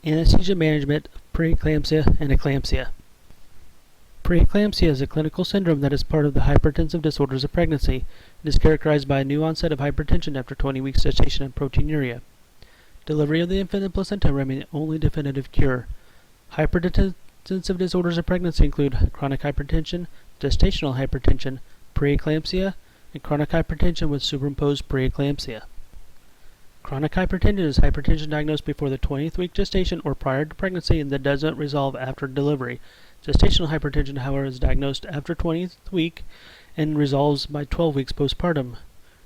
Anesthesia management of preeclampsia and eclampsia. Preeclampsia is a clinical syndrome that is part of the hypertensive disorders of pregnancy. It is characterized by a new onset of hypertension after 20 weeks gestation and proteinuria. Delivery of the infant and placenta remain the only definitive cure. Hypertensive disorders of pregnancy include chronic hypertension, gestational hypertension, preeclampsia, and chronic hypertension with superimposed preeclampsia. Chronic hypertension is hypertension diagnosed before the 20th week gestation or prior to pregnancy and that doesn't resolve after delivery. Gestational hypertension, however, is diagnosed after 20th week and resolves by 12 weeks postpartum.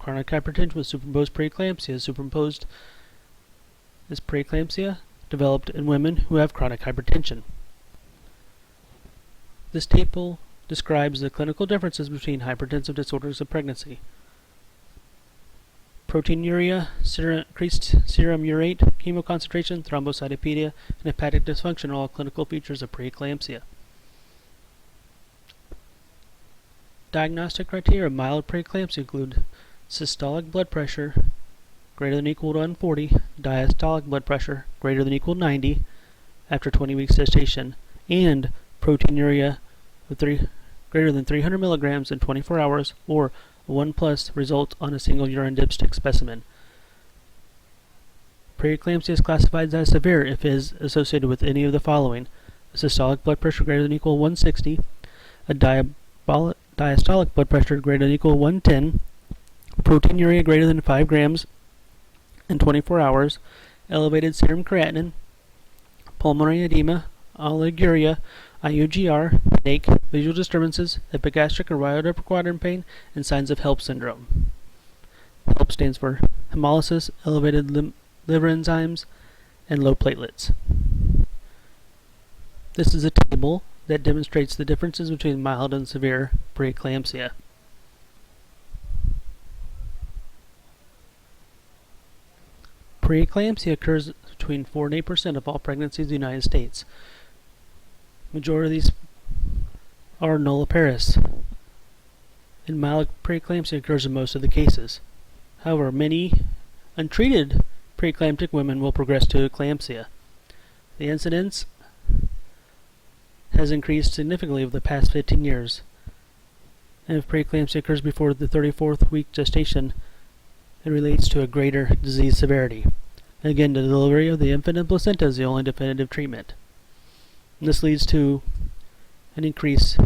Chronic hypertension with superimposed preeclampsia is superimposed as preeclampsia developed in women who have chronic hypertension. This table describes the clinical differences between hypertensive disorders of pregnancy. Proteinuria, increased serum urate, hemoconcentration, thrombocytopenia, and hepatic dysfunction are all clinical features of preeclampsia. Diagnostic criteria of mild preeclampsia include systolic blood pressure greater than or equal to 140, diastolic blood pressure greater than or equal to 90 after 20 weeks gestation, and proteinuria of greater than 300 milligrams in 24 hours, or 1+ result on a single urine dipstick specimen. Preeclampsia is classified as severe if it is associated with any of the following: a systolic blood pressure greater than or equal to 160, a diastolic blood pressure greater than or equal to 110, proteinuria greater than 5 grams in 24 hours, elevated serum creatinine, pulmonary edema, oliguria, IUGR, headache, visual disturbances, epigastric or right upper quadrant pain, and signs of HELLP syndrome. HELLP stands for hemolysis, elevated liver enzymes, and low platelets. This is a table that demonstrates the differences between mild and severe preeclampsia. Preeclampsia occurs between 4 and 8% of all pregnancies in the United States. Majority of these are nulliparous, and mild preeclampsia occurs in most of the cases. However, many untreated preeclamptic women will progress to eclampsia. The incidence has increased significantly over the past 15 years, and if preeclampsia occurs before the 34th week gestation, it relates to a greater disease severity. And again, the delivery of the infant and placenta is the only definitive treatment. And this leads to an increase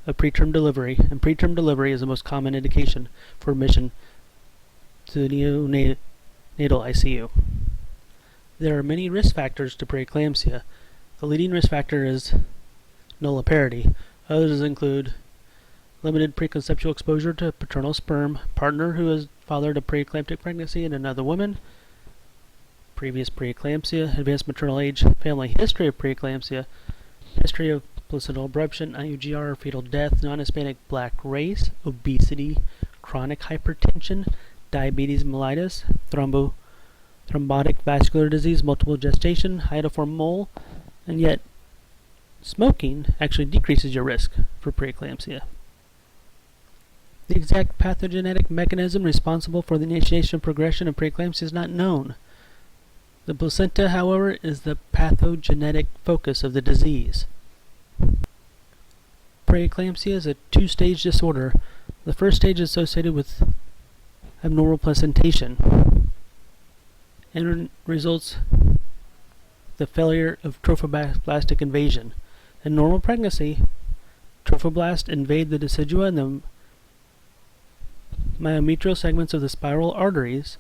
of preterm delivery, and preterm delivery is the most common indication for admission to the neonatal ICU. There are many risk factors to preeclampsia. The leading risk factor is nulliparity. Others include limited preconceptual exposure to paternal sperm, partner who has fathered a preeclamptic pregnancy in another woman, previous preeclampsia, advanced maternal age, family history of preeclampsia, history of placental abruption, IUGR, fetal death, non-Hispanic black race, obesity, chronic hypertension, diabetes mellitus, thrombotic vascular disease, multiple gestation, iodoform mole, and yet smoking actually decreases your risk for preeclampsia. The exact pathogenetic mechanism responsible for the initiation and progression of preeclampsia is not known. The placenta, however, is the pathogenetic focus of the disease. Preeclampsia is a 2-stage disorder. The first stage is associated with abnormal placentation and results the failure of trophoblastic invasion. In normal pregnancy, trophoblasts invade the decidua and the myometrial segments of the spiral arteries,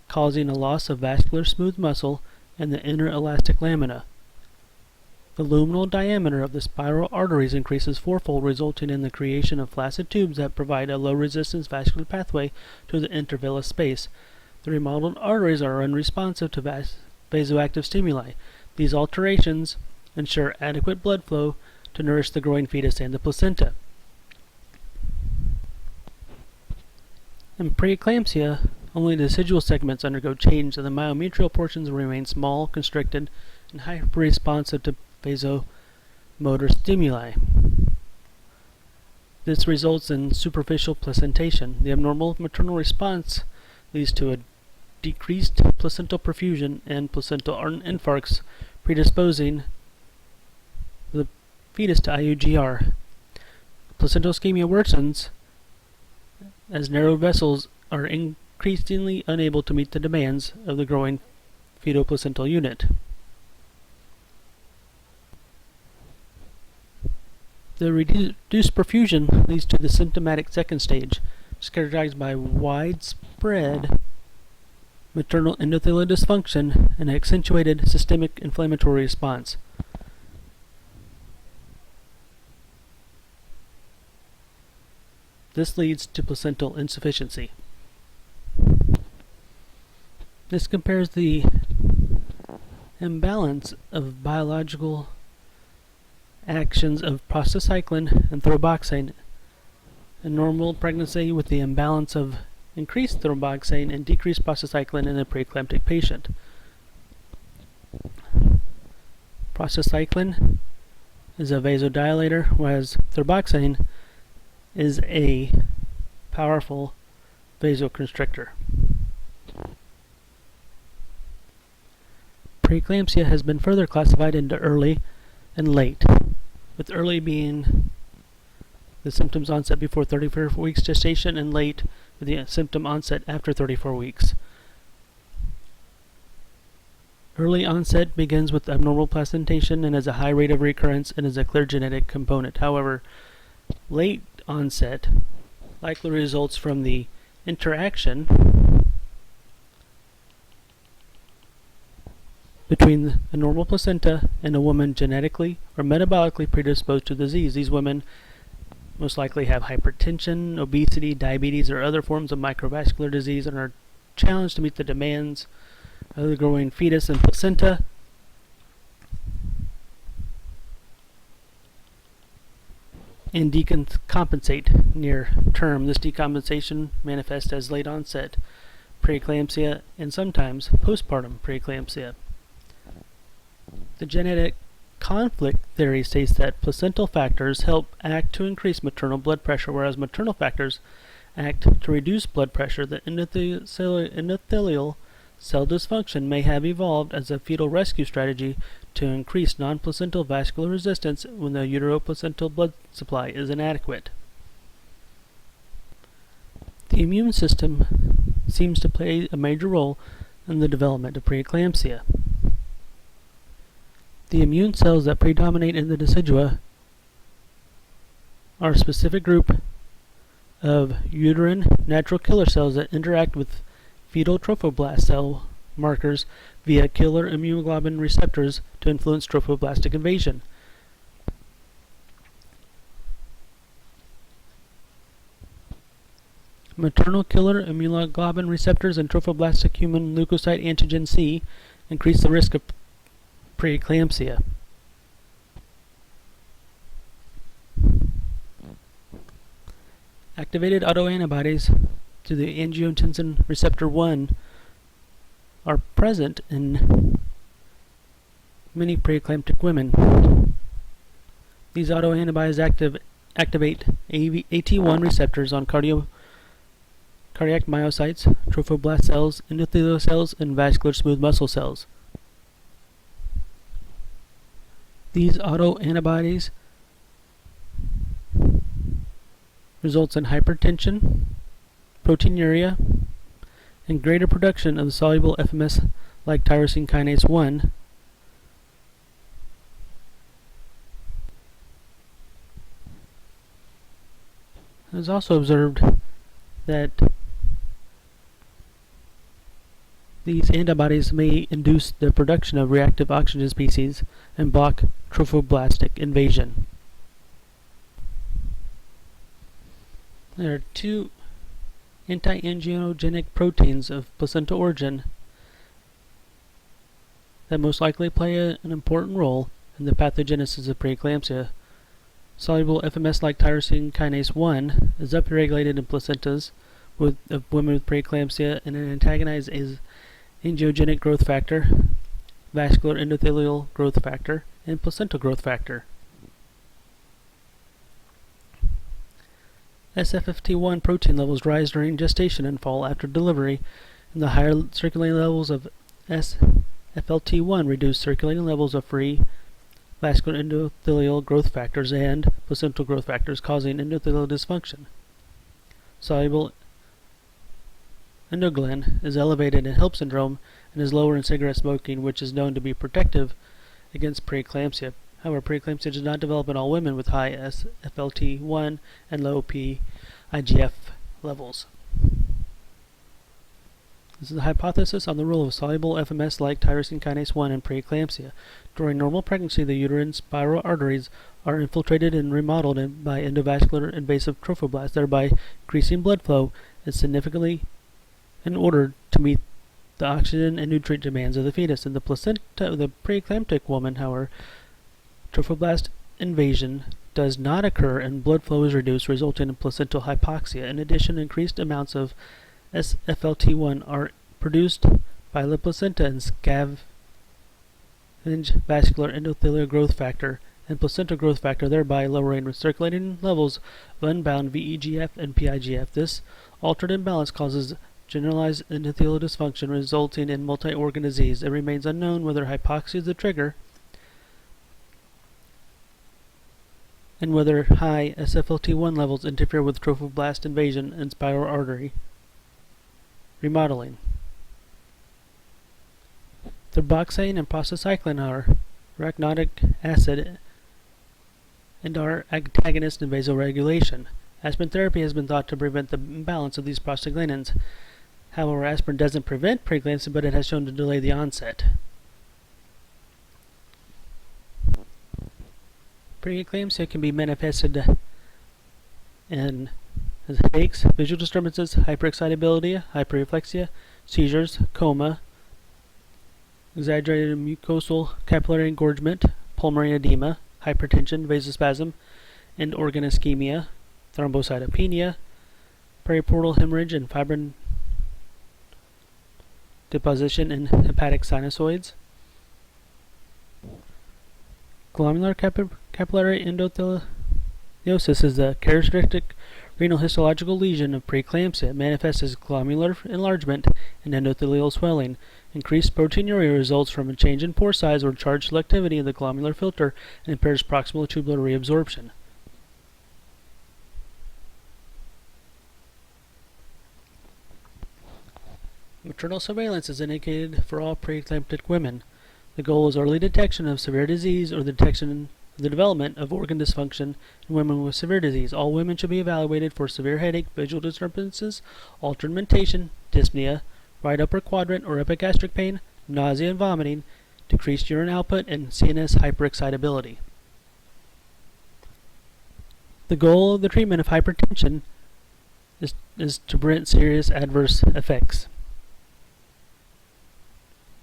causing a loss of vascular smooth muscle and the inner elastic lamina. The luminal diameter of the spiral arteries increases fourfold, resulting in the creation of flaccid tubes that provide a low-resistance vascular pathway to the intervillous space. The remodeled arteries are unresponsive to vasoactive stimuli. These alterations ensure adequate blood flow to nourish the growing fetus and the placenta. In preeclampsia, only the decidual segments undergo change and the myometrial portions remain small, constricted, and hyperresponsive to vasomotor stimuli. This results in superficial placentation. The abnormal maternal response leads to a decreased placental perfusion and placental infarcts, predisposing the fetus to IUGR. Placental ischemia worsens as narrow vessels are increasingly unable to meet the demands of the growing fetal-placental unit. The reduced perfusion leads to the symptomatic second stage, which is characterized by widespread maternal endothelial dysfunction and an accentuated systemic inflammatory response. This leads to placental insufficiency. This compares the imbalance of biological actions of prostacyclin and thromboxane in normal pregnancy with the imbalance of increased thromboxane and decreased prostacyclin in a preeclamptic patient. Prostacyclin is a vasodilator, whereas thromboxane is a powerful vasoconstrictor. Preeclampsia has been further classified into early and late, with early being the symptoms onset before 34 weeks gestation and late with the symptom onset after 34 weeks. Early onset begins with abnormal placentation and has a high rate of recurrence and is a clear genetic component. However, late onset likely results from the interaction between a normal placenta and a woman genetically or metabolically predisposed to disease. These women most likely have hypertension, obesity, diabetes, or other forms of microvascular disease and are challenged to meet the demands of the growing fetus and placenta. And decompensate near term. This decompensation manifests as late onset preeclampsia and sometimes postpartum preeclampsia. The genetic conflict theory states that placental factors help act to increase maternal blood pressure, whereas maternal factors act to reduce blood pressure. The endothelial cell dysfunction may have evolved as a fetal rescue strategy to increase non-placental vascular resistance when the uteroplacental blood supply is inadequate. The immune system seems to play a major role in the development of preeclampsia. The immune cells that predominate in the decidua are a specific group of uterine natural killer cells that interact with fetal trophoblast cell markers via killer immunoglobulin receptors to influence trophoblastic invasion. Maternal killer immunoglobulin receptors and trophoblastic human leukocyte antigen C increase the risk of preeclampsia. Activated autoantibodies to the angiotensin receptor 1 are present in many preeclamptic women. These autoantibodies activate AT1 receptors on cardiac myocytes, trophoblast cells, endothelial cells, and vascular smooth muscle cells. These autoantibodies results in hypertension, proteinuria, and greater production of the soluble FMS like tyrosine kinase 1. It is also observed that these antibodies may induce the production of reactive oxygen species and block trophoblastic invasion. There are two anti-angiogenic proteins of placental origin that most likely play an important role in the pathogenesis of preeclampsia. Soluble FMS-like tyrosine kinase 1 is upregulated in placentas of women with preeclampsia and it antagonizes angiogenic growth factor, vascular endothelial growth factor, and placental growth factor. SFFT1 protein levels rise during gestation and fall after delivery, and the higher circulating levels of FLT1 reduce circulating levels of free vascular endothelial growth factors and placental growth factors, causing endothelial dysfunction. Soluble endoglin is elevated in HELLP syndrome and is lower in cigarette smoking, which is known to be protective against preeclampsia. However, preeclampsia does not develop in all women with high FLT1 and low PIGF levels. This is a hypothesis on the role of soluble FMS like tyrosine kinase 1 in preeclampsia. During normal pregnancy, the uterine spiral arteries are infiltrated and remodeled by endovascular invasive trophoblasts, thereby increasing blood flow and significantly in order to meet the oxygen and nutrient demands of the fetus. In the placenta of the preeclamptic woman, however, trophoblast invasion does not occur and blood flow is reduced, resulting in placental hypoxia. In addition, increased amounts of SFLT1 are produced by the placenta and scavenge vascular endothelial growth factor and placental growth factor, thereby lowering circulating levels of unbound VEGF and PIGF. This altered imbalance causes generalized endothelial dysfunction, resulting in multi-organ disease. It remains unknown whether hypoxia is the trigger and whether high SFLT1 levels interfere with trophoblast invasion and spiral artery remodeling. Thromboxane and prostacyclin are arachidonic acid and are antagonists in vasoregulation. Aspirin therapy has been thought to prevent the imbalance of these prostaglandins. However, aspirin doesn't prevent preeclampsia, but it has shown to delay the onset. Preeclampsia can be manifested in headaches, visual disturbances, hyperexcitability, hyperreflexia, seizures, coma, exaggerated mucosal capillary engorgement, pulmonary edema, hypertension, vasospasm, and organ ischemia, thrombocytopenia, periportal hemorrhage, and fibrin deposition in hepatic sinusoids. Glomerular capillary endotheliosis is the characteristic renal histological lesion of preeclampsia. It manifests as glomerular enlargement and endothelial swelling. Increased proteinuria results from a change in pore size or charge selectivity of the glomerular filter and impairs proximal tubular reabsorption. Maternal surveillance is indicated for all preeclamptic women. The goal is early detection of severe disease or the detection of the development of organ dysfunction in women with severe disease. All women should be evaluated for severe headache, visual disturbances, altered mentation, dyspnea, right upper quadrant or epigastric pain, nausea and vomiting, decreased urine output, and CNS hyperexcitability. The goal of the treatment of hypertension is to prevent serious adverse effects.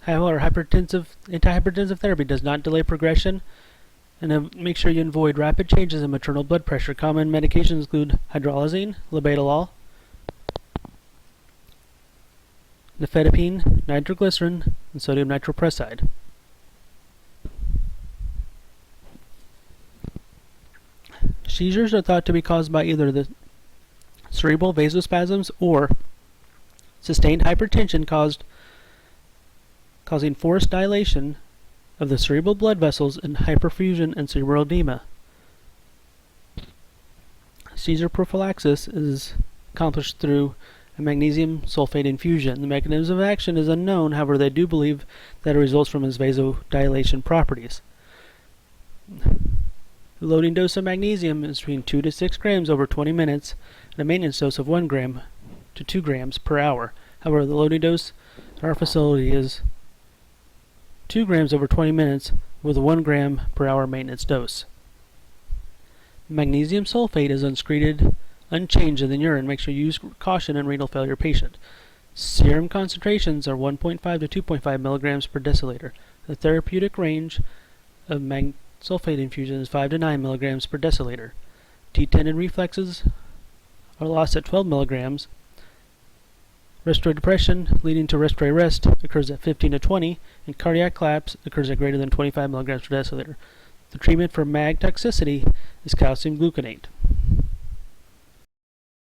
However, antihypertensive therapy does not delay progression, and make sure you avoid rapid changes in maternal blood pressure. Common medications include hydralazine, labetalol, nifedipine, nitroglycerin, and sodium nitroprusside. Seizures are thought to be caused by either the cerebral vasospasms or sustained hypertension causing forced dilation of the cerebral blood vessels and hyperfusion and cerebral edema. Seizure prophylaxis is accomplished through a magnesium sulfate infusion. The mechanism of action is unknown, however they do believe that it results from its vasodilation properties. The loading dose of magnesium is between 2 to 6 grams over 20 minutes and a maintenance dose of 1 gram to 2 grams per hour. However, the loading dose at our facility is 2 grams over 20 minutes with a 1 gram per hour maintenance dose. Magnesium sulfate is unscreened, unchanged in the urine. Make sure you use caution in renal failure patient. Serum concentrations are 1.5 to 2.5 milligrams per deciliter. The therapeutic range of sulfate infusion is 5 to 9 milligrams per deciliter. T10 and reflexes are lost at 12 milligrams. Respiratory depression leading to respiratory arrest occurs at 15 to 20, and cardiac collapse occurs at greater than 25 milligrams per deciliter. The treatment for MAG toxicity is calcium gluconate.